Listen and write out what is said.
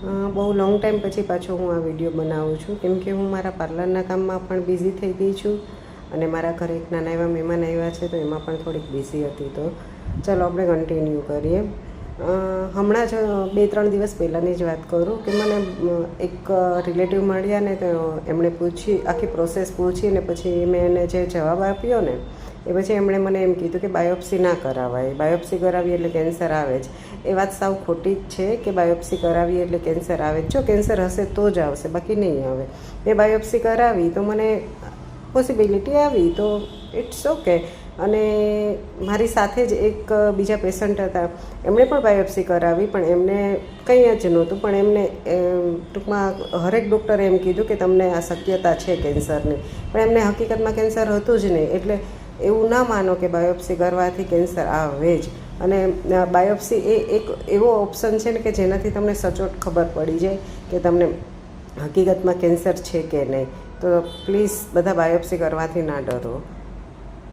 બહુ long time પછી પાછો હું આ વિડીયો બનાવું છું, કેમ કે હું મારા પાર્લરના કામમાં પણ બિઝી થઈ ગઈ છું અને મારા ઘરે એક નાના એવા મહેમાન આવ્યા છે, તો એમાં પણ થોડીક બિઝી હતી. તો ચાલો આપણે કન્ટિન્યુ કરીએ. હમણાં જ 2-3 દિવસ પહેલાંની જ વાત કરું કે મને એક રિલેટિવ મળ્યા ને, તો એમણે આખી પ્રોસેસ પૂછી ને પછી મેં એને જે જવાબ આપ્યો ને એ પછી એમણે મને એમ કીધું કે બાયોપ્સી ના કરાવાય, બાયોપ્સી કરાવીએ એટલે કેન્સર આવે જ. એ વાત સાવ ખોટી જ છે કે બાયોપ્સી કરાવીએ એટલે કેન્સર આવે જ. જો કેન્સર હશે તો જ આવશે, બાકી નહીં આવે. મેં બાયોપ્સી કરાવી તો મને પોસિબિલિટી આવી, તો ઇટ્સ ઓકે. અને મારી સાથે જ એક બીજા પેશન્ટ હતા, એમણે પણ બાયોપ્સી કરાવી, પણ એમને કંઈ જ નહોતું. પણ એમને ટૂંકમાં હરેક ડૉક્ટરે એમ કીધું કે તમને આ શક્યતા છે કેન્સરની, પણ એમને હકીકતમાં કેન્સર હતું જ નહીં. એટલે એવું ના માનો કે બાયોપ્સી કરવાથી કેન્સર આવે જ. અને બાયોપ્સી એ એક એવો ઓપ્શન છે ને કે જેનાથી તમને સચોટ ખબર પડી જાય કે તમને હકીકતમાં કેન્સર છે કે નહીં. તો પ્લીઝ બધા બાયોપ્સી કરવાથી ના ડરો.